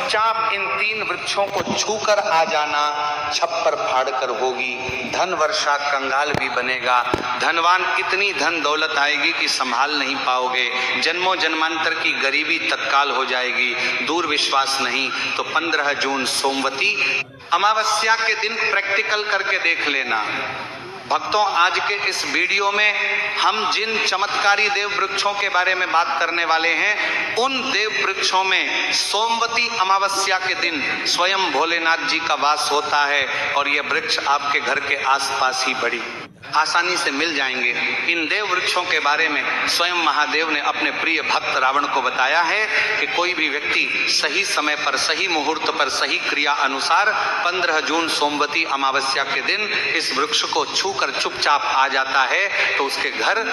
चुपचाप इन 3 वृक्षों को छूकर आ जाना, छप्पर फाड़कर होगी। धन वर्षा कंगाल भी बनेगा, धनवान इतनी धन दौलत आएगी कि संभाल नहीं पाओगे। जन्मों जन्मांतर की गरीबी तत्काल हो जाएगी। दूर विश्वास नहीं तो 15 जून सोमवती अमावस्या के दिन प्रैक्टिकल करके देख लेना। भक्तों, आज के इस वीडियो में हम जिन चमत्कारी देव वृक्षों के बारे में बात करने वाले हैं, उन देव वृक्षों में सोमवती अमावस्या के दिन स्वयं भोलेनाथ जी का वास होता है और ये वृक्ष आपके घर के आसपास ही बड़ी आसानी से मिल जाएंगे। इन देव वृक्षों के बारे में स्वयं महादेव ने अपने प्रिय भक्त रावण को बताया है कि कोई भी व्यक्ति सही समय पर, सही मुहूर्त पर, सही क्रिया अनुसार 15 जून सोमवती अमावस्या के दिन इस वृक्ष को छूकर चुपचाप आ जाता है तो उसके घर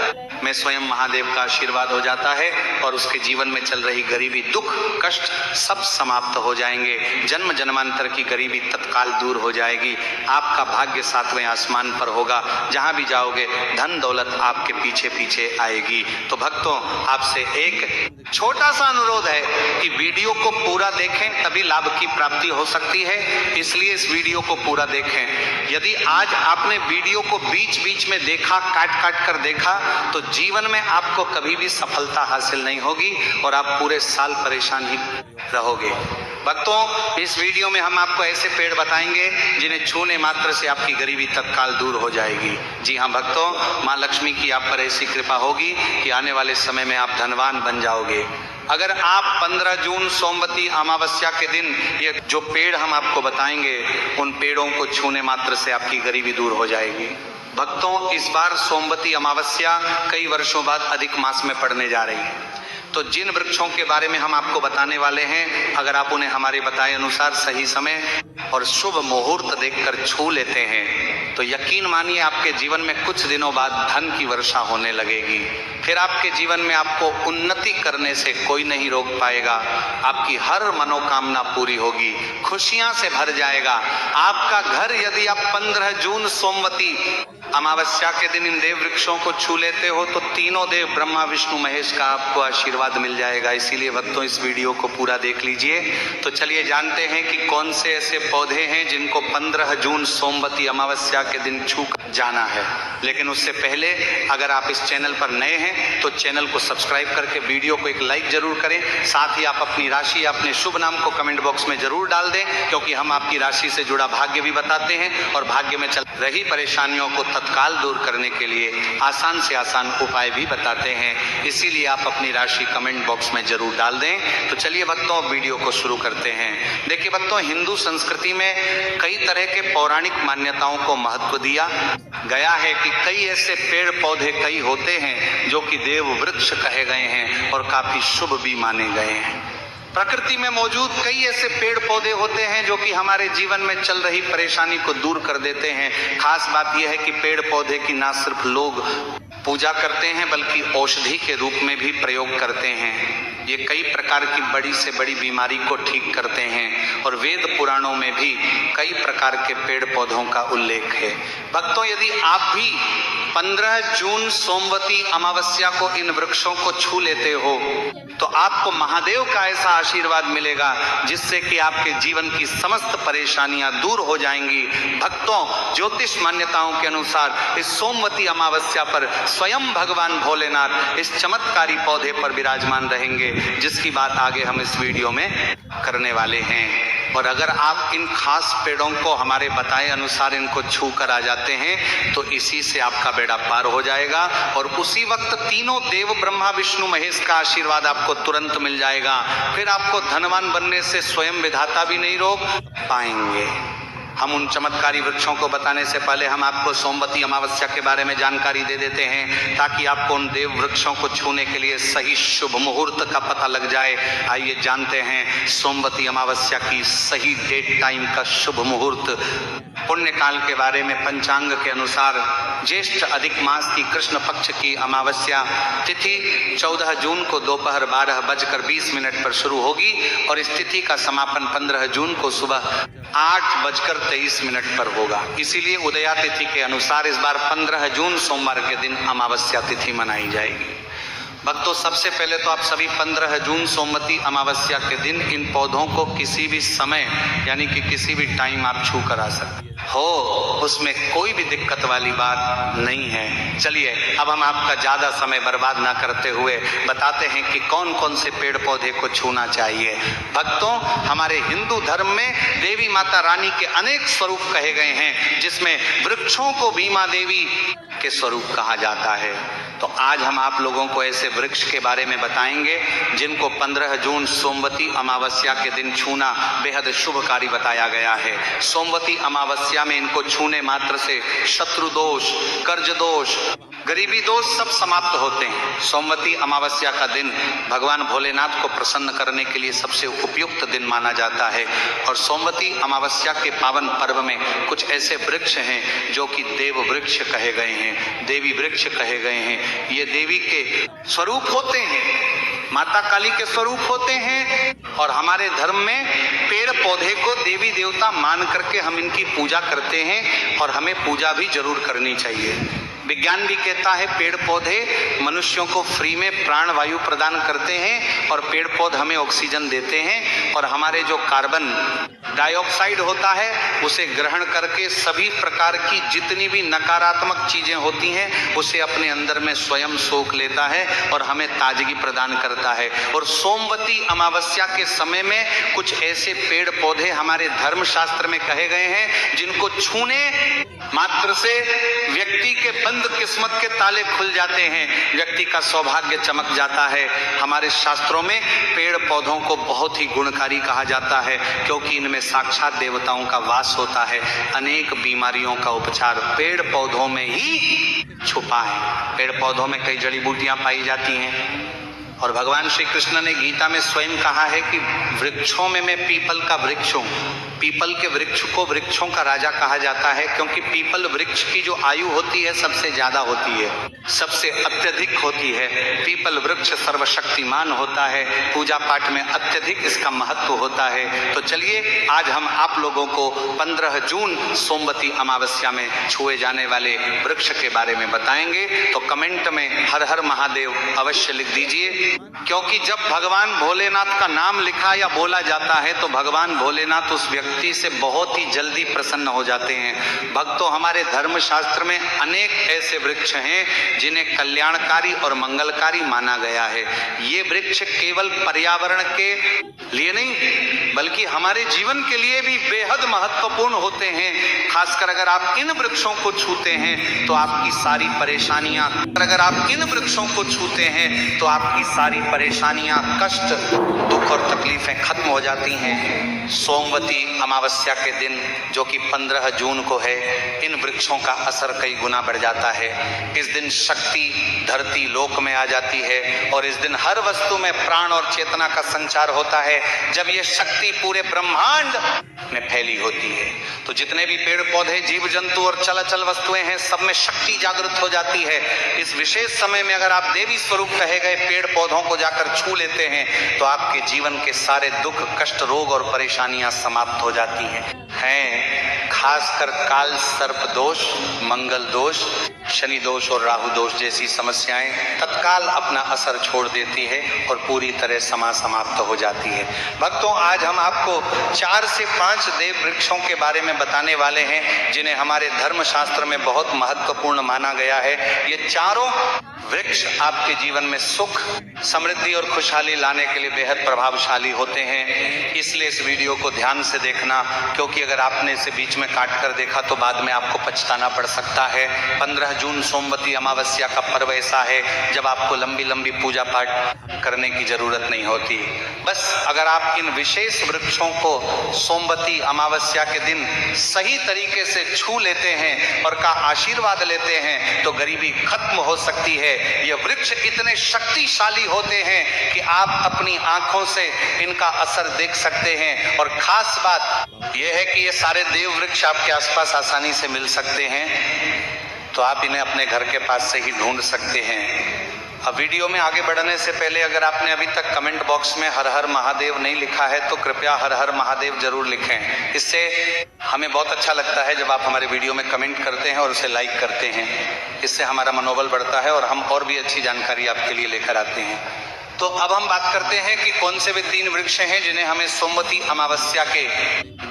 में स्वयं महादेव का आशीर्वाद हो जाता है और उसके जीवन में चल रही गरीबी, दुख, कष्ट सब समाप्त हो जाएंगे। जन्म जन्मांतर की गरीबी तत्काल दूर हो जाएगी। आपका भाग्य 7वें आसमान पर होगा। जहां भी जाओगे धन दौलत आपके पीछे पीछे आएगी। तो भक्तों, आपसे एक छोटा सा अनुरोध है कि वीडियो को पूरा देखें, तभी लाभ की प्राप्ति हो सकती है। इसलिए इस वीडियो को पूरा देखें। यदि आज आपने वीडियो को बीच बीच में देखा, काट काट कर देखा, तो जीवन में आपको कभी भी सफलता हासिल नहीं होगी और आप पूरे साल परेशान ही रहोगे। भक्तों, इस वीडियो में हम आपको ऐसे पेड़ बताएंगे जिन्हें छूने मात्र से आपकी गरीबी तत्काल दूर हो जाएगी। जी हाँ भक्तों, माँ लक्ष्मी की आप पर ऐसी कृपा होगी कि आने वाले समय में आप धनवान बन जाओगे। अगर आप 15 जून सोमवती अमावस्या के दिन ये जो पेड़ हम आपको बताएंगे, उन पेड़ों को छूने मात्र से आपकी गरीबी दूर हो जाएगी। भक्तों, इस बार सोमवती अमावस्या कई वर्षों बाद अधिक मास में पड़ने जा रही है। तो जिन वृक्षों के बारे में हम आपको बताने वाले हैं, अगर आप उन्हें हमारे बताए अनुसार सही समय और शुभ मुहूर्त देखकर छू लेते हैं तो यकीन मानिए आपके जीवन में कुछ दिनों बाद धन की वर्षा होने लगेगी। फिर आपके जीवन में आपको उन्नति करने से कोई नहीं रोक पाएगा। आपकी हर मनोकामना पूरी होगी, खुशियां से भर जाएगा आपका घर। यदि आप 15 जून सोमवती अमावस्या के दिन इन देव वृक्षों को छू लेते हो तो तीनों देव ब्रह्मा विष्णु महेश का आपको आशीर्वाद मिल जाएगा। इसीलिए भक्तों, इस वीडियो को पूरा देख लीजिए। तो चलिए जानते हैं कि कौन से ऐसे पौधे हैं जिनको 15 जून सोमवती अमावस्या के दिन छू जाना है। लेकिन उससे पहले अगर आप इस चैनल पर नए हैं तो चैनल को सब्सक्राइब करके वीडियो को एक लाइक जरूर करें। साथ ही आप अपनी राशि, अपने शुभ नाम को कमेंट बॉक्स में जरूर डाल दें, क्योंकि हम आपकी राशि से जुड़ा भाग्य भी बताते हैं और भाग्य में चल रही परेशानियों को तत्काल दूर करने के लिए आसान से आसान उपाय भी बताते हैं। इसीलिए आप अपनी राशि कमेंट बॉक्स में जरूर डाल दें। तो चलिए भक्तों, वीडियो को शुरू करते हैं। देखिए भक्तों, हिंदू संस्कृति में कई तरह के पौराणिक मान्यताओं को महत्व दिया गया है कि कई ऐसे पेड़ पौधे कई होते हैं जो कि देव वृक्ष कहे गए हैं और काफी शुभ भी माने गए हैं। प्रकृति में मौजूद कई ऐसे पेड़ पौधे होते हैं जो कि हमारे जीवन में चल रही परेशानी को दूर कर देते हैं। खास बात यह है कि पेड़ पौधे की ना सिर्फ लोग पूजा करते हैं बल्कि औषधि के रूप में भी प्रयोग करते हैं। ये कई प्रकार की बड़ी से बड़ी बीमारी को ठीक करते हैं और वेद पुराणों में भी कई प्रकार के पेड़ पौधों का उल्लेख है। भक्तों, यदि आप भी 15 जून सोमवती अमावस्या को इन वृक्षों को छू लेते हो तो आपको महादेव का ऐसा आशीर्वाद मिलेगा जिससे कि आपके जीवन की समस्त परेशानियां दूर हो जाएंगी। भक्तों, ज्योतिष मान्यताओं के अनुसार इस सोमवती अमावस्या पर स्वयं भगवान भोलेनाथ इस चमत्कारी पौधे पर विराजमान रहेंगे, जिसकी बात आगे हम इस वीडियो में करने वाले हैं। और अगर आप इन खास पेड़ों को हमारे बताए अनुसार इनको छू कर आ जाते हैं तो इसी से आपका बेड़ा पार हो जाएगा और उसी वक्त तीनों देव ब्रह्मा विष्णु महेश का आशीर्वाद आपको तुरंत मिल जाएगा। फिर आपको धनवान बनने से स्वयं विधाता भी नहीं रोक पाएंगे। हम उन चमत्कारी वृक्षों को बताने से पहले हम आपको सोमवती अमावस्या के बारे में जानकारी दे देते हैं ताकि आपको उन देव वृक्षों को छूने के लिए सही शुभ मुहूर्त का पता लग जाए। आइए जानते हैं सोमवती अमावस्या की सही डेट टाइम का शुभ मुहूर्त। पुण्य काल के बारे में पंचांग के अनुसार ज्येष्ठ अधिक मास की कृष्ण पक्ष की अमावस्या तिथि 14 जून को दोपहर 12:20 पर शुरू होगी और इस तिथि का समापन 15 जून को सुबह 8:23 पर होगा। इसीलिए उदया तिथि के अनुसार इस बार 15 जून सोमवार के दिन अमावस्या तिथि मनाई जाएगी। भक्तों, सबसे पहले तो आप सभी 15 जून सोमवती अमावस्या के दिन इन पौधों को किसी भी समय यानी कि किसी भी टाइम आप छू कर आ सकते हो, उसमें कोई भी दिक्कत वाली बात नहीं है। चलिए अब हम आपका ज्यादा समय बर्बाद ना करते हुए बताते हैं कि कौन कौन से पेड़ पौधे को छूना चाहिए। भक्तों, हमारे हिंदू धर्म में देवी माता रानी के अनेक स्वरूप कहे गए हैं, जिसमें वृक्षों को भीमा देवी के स्वरूप कहा जाता है। तो आज हम आप लोगों को ऐसे वृक्ष के बारे में बताएंगे जिनको 15 जून सोमवती अमावस्या के दिन छूना बेहद शुभकारी बताया गया है। सोमवती अमावस्या में इनको छूने मात्र से शत्रु दोष, कर्ज दोष, गरीबी दोष सब समाप्त होते हैं। सोमवती अमावस्या का दिन भगवान भोलेनाथ को प्रसन्न करने के लिए सबसे उपयुक्त दिन माना जाता है। और सोमवती अमावस्या के पावन पर्व में कुछ ऐसे वृक्ष हैं जो कि देव वृक्ष कहे गए हैं, देवी वृक्ष कहे गए हैं। ये देवी के स्वरूप होते हैं, माता काली के स्वरूप होते हैं। और हमारे धर्म में पेड़ पौधे को देवी देवता मान करके हम इनकी पूजा करते हैं और हमें पूजा भी जरूर करनी चाहिए। विज्ञान भी कहता है पेड़ पौधे मनुष्यों को फ्री में प्राण वायु प्रदान करते हैं और पेड़ पौधे हमें ऑक्सीजन देते हैं और हमारे जो कार्बन डाइऑक्साइड होता है उसे ग्रहण करके सभी प्रकार की जितनी भी नकारात्मक चीजें होती हैं उसे अपने अंदर में स्वयं सोख लेता है और हमें ताजगी प्रदान करता है। और सोमवती अमावस्या के समय में कुछ ऐसे पेड़ पौधे हमारे धर्म शास्त्र में कहे गए हैं जिनको छूने मात्र से व्यक्ति के बंद किस्मत के ताले खुल जाते हैं, व्यक्ति का सौभाग्य चमक जाता है। हमारे शास्त्रों में पेड़ पौधों को बहुत ही गुणकारी कहा जाता है क्योंकि इनमें साक्षात देवताओं का वास होता है। अनेक बीमारियों का उपचार पेड़ पौधों में ही छुपा है। पेड़ पौधों में कई जड़ी बूटियां पाई जाती हैं और भगवान श्री कृष्ण ने गीता में स्वयं कहा है कि वृक्षों में मैं पीपल का वृक्ष हूँ। पीपल के वृक्ष को वृक्षों का राजा कहा जाता है क्योंकि पीपल वृक्ष की जो आयु होती है सबसे ज्यादा होती है, सबसे अत्यधिक होती है। पीपल वृक्ष सर्वशक्तिमान होता है, पूजा पाठ में अत्यधिक इसका महत्व होता है। तो चलिए आज हम आप लोगों को 15 जून सोमवती अमावस्या में छुए जाने वाले वृक्ष के बारे में बताएंगे। तो कमेंट में हर हर महादेव अवश्य लिख दीजिए, क्योंकि जब भगवान भोलेनाथ का नाम लिखा या बोला जाता है तो भगवान भोलेनाथ उस व्यक्ति से बहुत ही जल्दी प्रसन्न हो जाते हैं। भक्तों, हमारे धर्म शास्त्र में अनेक ऐसे वृक्ष हैं जिन्हें कल्याणकारी और मंगलकारी माना गया है। ये वृक्ष केवल पर्यावरण के लिए नहीं बल्कि हमारे जीवन के लिए भी बेहद महत्वपूर्ण होते हैं। खासकर अगर आप इन वृक्षों को छूते हैं तो आपकी सारी परेशानियां, अगर आप इन वृक्षों को छूते हैं तो आपकी सारी परेशानियां, कष्ट, दुख और तकलीफें खत्म हो जाती हैं। सोमवती अमावस्या के दिन जो कि 15 जून को है, इन वृक्षों का असर कई गुना बढ़ जाता है। इस दिन शक्ति धरती लोक में आ जाती है और इस दिन हर वस्तु में प्राण और चेतना का संचार होता है। जब ये शक्ति पूरे ब्रह्मांड में फैली होती है तो जितने भी पेड़ पौधे, जीव जंतु और चलाचल वस्तुएं हैं सब में शक्ति जागृत हो जाती है। इस विशेष समय में अगर आप देवी स्वरूप कहे गए पेड़ पौधों को जाकर छू लेते हैं तो आपके जीवन के सारे दुख, कष्ट, रोग और परेशानियां समाप्त हो जाती हैं। खासकर काल सर्प दोष, मंगल दोष, शनि दोष और राहु दोष जैसी समस्याएं तत्काल अपना असर छोड़ देती है और पूरी तरह समाप्त हो जाती है। भक्तों, आज हम आपको 4 से 5 देव वृक्षों के बारे में बताने वाले हैं जिन्हें हमारे धर्म शास्त्र में बहुत महत्वपूर्ण माना गया है। ये चारों वृक्ष आपके जीवन में सुख, समृद्धि और खुशहाली लाने के लिए बेहद प्रभावशाली होते हैं। इसलिए इस वीडियो को ध्यान से देखना, क्योंकि अगर आपने इसे बीच में काट कर देखा तो बाद में आपको पछताना पड़ सकता है। 15 जून सोमवती अमावस्या का पर्व ऐसा है जब आपको लंबी लंबी पूजा पाठ करने की जरूरत नहीं होती। बस अगर आप इन विशेष वृक्षों को सोमवती अमावस्या के दिन सही तरीके से छू लेते हैं और का आशीर्वाद लेते हैं तो गरीबी खत्म हो सकती है। ये वृक्ष इतने शक्तिशाली होते हैं कि आप अपनी आंखों से इनका असर देख सकते हैं। और खास बात यह है कि ये सारे देव वृक्ष आपके आसपास आसानी से मिल सकते हैं, तो आप इन्हें अपने घर के पास से ही ढूंढ सकते हैं। अब वीडियो में आगे बढ़ने से पहले अगर आपने अभी तक कमेंट बॉक्स में हर हर महादेव नहीं लिखा है तो कृपया हर हर महादेव जरूर लिखें। इससे हमें बहुत अच्छा लगता है जब आप हमारे वीडियो में कमेंट करते हैं और उसे लाइक करते हैं। इससे हमारा मनोबल बढ़ता है और हम और भी अच्छी जानकारी आपके लिए लेकर आते हैं। तो अब हम बात करते हैं कि कौन से वे 3 वृक्ष हैं जिन्हें हमें सोमवती अमावस्या के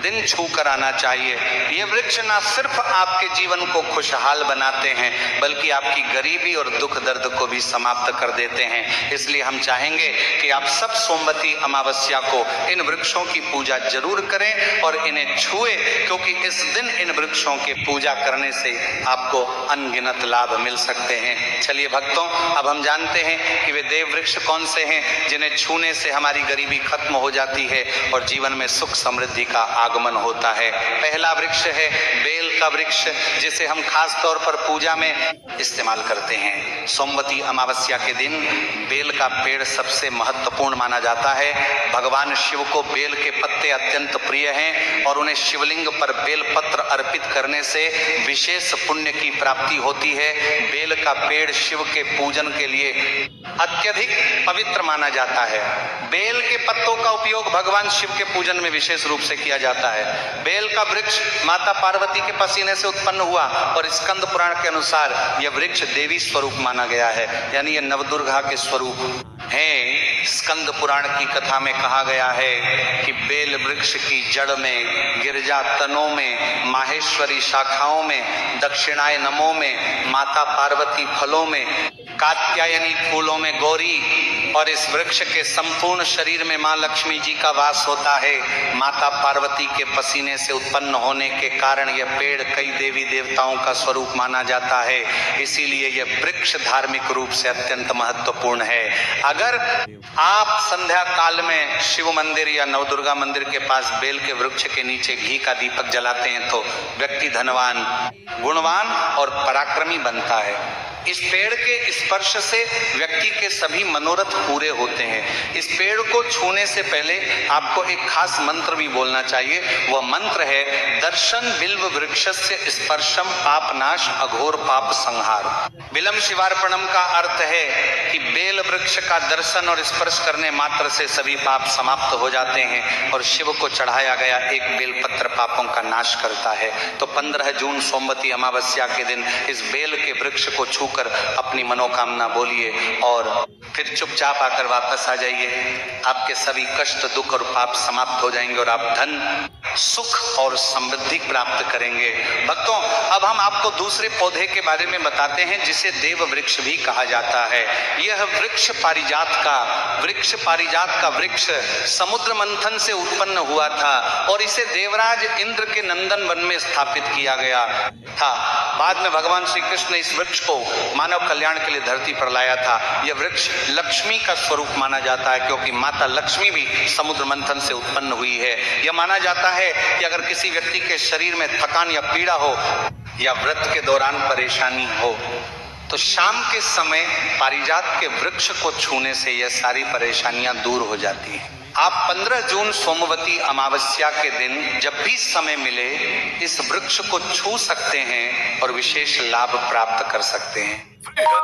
दिन छू कर आना चाहिए। ये वृक्ष ना सिर्फ आपके जीवन को खुशहाल बनाते हैं बल्कि आपकी गरीबी और दुख दर्द को भी समाप्त कर देते हैं। इसलिए हम चाहेंगे कि आप सब सोमवती अमावस्या को इन वृक्षों की पूजा जरूर करें और इन्हें छुए, क्योंकि इस दिन इन वृक्षों की पूजा करने से आपको अनगिनत लाभ मिल सकते हैं। चलिए भक्तों, अब हम जानते हैं कि वे देव वृक्ष कौन से हैं जिन्हें छूने से हमारी गरीबी खत्म हो जाती है और जीवन में सुख समृद्धि का आगमन होता है। पहला वृक्ष है बेल का वृक्ष, जिसे हम खास तौर पर पूजा में इस्तेमाल करते हैं। सोमवती अमावस्या के दिन बेल का पेड़ सबसे महत्वपूर्ण माना जाता है। भगवान शिव को बेल के पत्ते अत्यंत प्रिय हैं और उन्हें शिवलिंग पर बेल पत्र अर्पित करने से विशेष पुण्य की प्राप्ति होती है। बेल का पेड़ शिव के पूजन के लिए अत्यधिक पवित्र माना जाता है। बेल के पत्तों का उपयोग भगवान शिव के पूजन में विशेष रूप से किया जाता है। बेल का वृक्ष माता पार्वती के पसीने से उत्पन्न हुआ और स्कंद पुराण के अनुसार यह वृक्ष देवी स्वरूप माना गया है, यानी यह नवदुर्गा के स्वरूप है। स्कंद पुराण की कथा में कहा गया है कि बेल वृक्ष की जड़ में, गिरजा तनों में, माहेश्वरी शाखाओं में, दक्षिणायनमों में, माता पार्वती फलों में, कात्यायनी फूलों में गौरी और इस वृक्ष के संपूर्ण शरीर में मां लक्ष्मी जी का वास होता है। माता पार्वती के पसीने से उत्पन्न होने के कारण यह पेड़ कई देवी देवताओं का स्वरूप माना जाता है। इसीलिए यह वृक्ष धार्मिक रूप से अत्यंत महत्वपूर्ण है। अगर आप संध्या काल में शिव मंदिर या नवदुर्गा मंदिर के पास बेल के वृक्ष के नीचे घी का दीपक जलाते हैं तो व्यक्ति धनवान, गुणवान और पराक्रमी बनता है। इस पेड़ के स्पर्श से व्यक्ति के सभी मनोरथ पूरे होते हैं। इस पेड़ को छूने से पहले आपको एक खास मंत्र भी बोलना चाहिए। वह मंत्र है दर्शन बिल्व वृक्षस्य स्पर्शम पापनाश अघोर पाप संहार। बिलम शिवार्पणम का अर्थ है कि बेल वृक्ष का दर्शन और स्पर्श करने मात्र से सभी पाप समाप्त हो जाते हैं और शिव को चढ़ाया गया एक बेलपत्र पापों का नाश करता है। तो 15 जून सोमवती अमावस्या के दिन इस बेल के वृक्ष को छू कर अपनी मनोकामना बोलिए और फिर चुपचाप आकर वापस आ जाइए। आपके सभी कष्ट, दुख और पाप समाप्त हो जाएंगे और आप धन, सुख और समृद्धि प्राप्त करेंगे। भक्तों, अब हम आपको दूसरे पौधे के बारे में बताते हैं जिसे देव वृक्ष भी कहा जाता है। यह वृक्ष पारिजात का वृक्ष समुद्र मंथन से उत्पन्न हुआ था और इसे देवराज इंद्र के नंदन वन में स्थापित किया गया था। बाद में भगवान श्री कृष्ण ने इस वृक्ष को मानव कल्याण के लिए धरती पर लाया था। यह वृक्ष लक्ष्मी का स्वरूप माना जाता है क्योंकि माता लक्ष्मी भी समुद्र मंथन से उत्पन्न हुई है। यह माना जाता है कि अगर किसी व्यक्ति के शरीर में थकान या पीड़ा हो या व्रत के दौरान परेशानी हो तो शाम के समय पारिजात के वृक्ष को छूने से यह सारी परेशानियां दूर हो जाती हैं। आप 15 जून सोमवती अमावस्या के दिन जब भी समय मिले इस वृक्ष को छू सकते हैं और विशेष लाभ प्राप्त कर सकते हैं।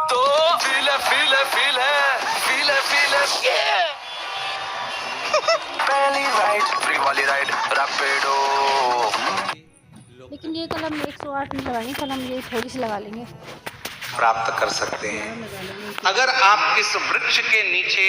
तो पहली राइड, फ्री वाली राइड रैपिडो। लेकिन ये कलम 108 नहीं लगाएंगे, कलम ये थोड़ी सी लगा लेंगे, प्राप्त कर सकते हैं। अगर आप इस वृक्ष के नीचे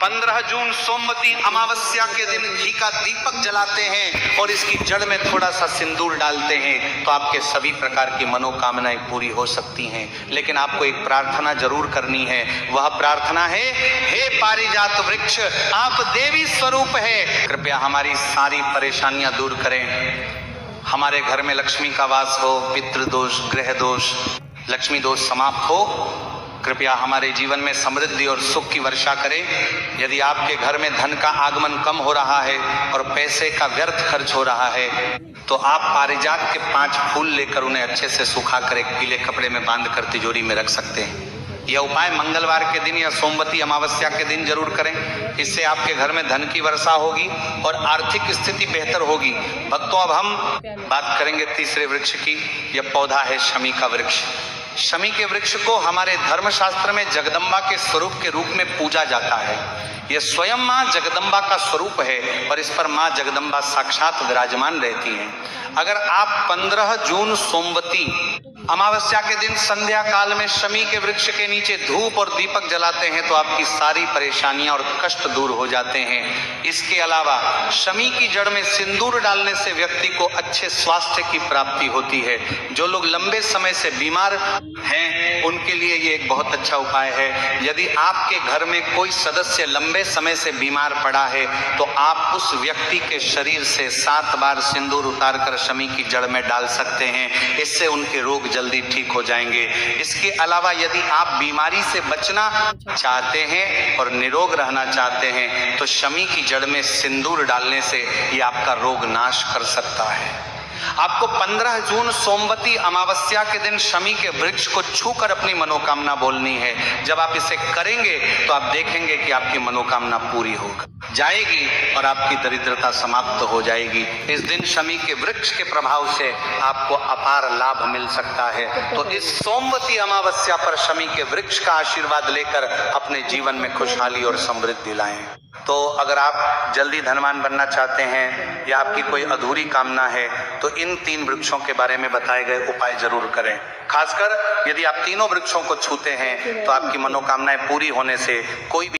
15 जून सोमवती अमावस्या के दिन घी का दीपक जलाते हैं और इसकी जड़ में थोड़ा सा सिंदूर डालते हैं तो आपके सभी प्रकार की मनोकामनाएं पूरी हो सकती हैं। लेकिन आपको एक प्रार्थना जरूर करनी है। वह प्रार्थना है, हे पारिजात वृक्ष, आप देवी स्वरूप है, कृपया हमारी सारी परेशानियां दूर करें। हमारे घर में लक्ष्मी का वास हो, पितृदोष, ग्रह दोष, लक्ष्मी दोष समाप्त हो। कृपया हमारे जीवन में समृद्धि और सुख की वर्षा करें। यदि आपके घर में धन का आगमन कम हो रहा है और पैसे का व्यर्थ खर्च हो रहा है तो आप पारिजात के 5 फूल लेकर उन्हें अच्छे से सुखा कर एक पीले कपड़े में बांधकर तिजोरी में रख सकते हैं। यह उपाय मंगलवार के दिन या सोमवती अमावस्या के दिन जरूर करें। इससे आपके घर में धन की वर्षा होगी और आर्थिक स्थिति बेहतर होगी। भक्तों, अब हम बात करेंगे तीसरे वृक्ष की। यह पौधा है शमी का वृक्ष। शमी के वृक्ष को हमारे धर्मशास्त्र में जगदम्बा के स्वरूप के रूप में पूजा जाता है। यह स्वयं माँ जगदम्बा का स्वरूप है और इस पर माँ जगदम्बा साक्षात विराजमान रहती हैं। अगर आप 15 जून सोमवती अमावस्या के दिन संध्या काल में शमी के वृक्ष के नीचे धूप और दीपक जलाते हैं तो आपकी सारी परेशानियां और कष्ट दूर हो जाते हैं। इसके अलावा शमी की जड़ में सिंदूर डालने से व्यक्ति को अच्छे स्वास्थ्य की प्राप्ति होती है। जो लोग लंबे समय से बीमार हैं उनके लिए ये एक बहुत अच्छा उपाय है। यदि आपके घर में कोई सदस्य लंबे समय से बीमार पड़ा है तो आप उस व्यक्ति के शरीर से 7 बार सिंदूर उतारकर शमी की जड़ में डाल सकते हैं। इससे उनके रोग जल्दी ठीक हो जाएंगे। इसके अलावा यदि आप बीमारी से बचना चाहते हैं और निरोग रहना चाहते हैं तो शमी की जड़ में सिंदूर डालने से ये आपका रोग नाश कर सकता है। आपको 15 जून सोमवती अमावस्या के दिन शमी के वृक्ष को छूकर अपनी मनोकामना बोलनी है। जब आप इसे करेंगे तो आप देखेंगे कि आपकी मनोकामना पूरी होगा जाएगी और आपकी दरिद्रता समाप्त हो जाएगी। इस दिन शमी के वृक्ष के प्रभाव से आपको अपार लाभ मिल सकता है। तो इस सोमवती अमावस्या पर शमी के वृक्ष का आशीर्वाद लेकर अपने जीवन में खुशहाली और समृद्धि लाएं। तो अगर आप जल्दी धनवान बनना चाहते हैं या आपकी कोई अधूरी कामना है तो इन 3 वृक्षों के बारे में बताए गए उपाय जरूर करें। खासकर यदि आप तीनों वृक्षों को छूते हैं तो आपकी मनोकामनाएं पूरी होने से कोई भी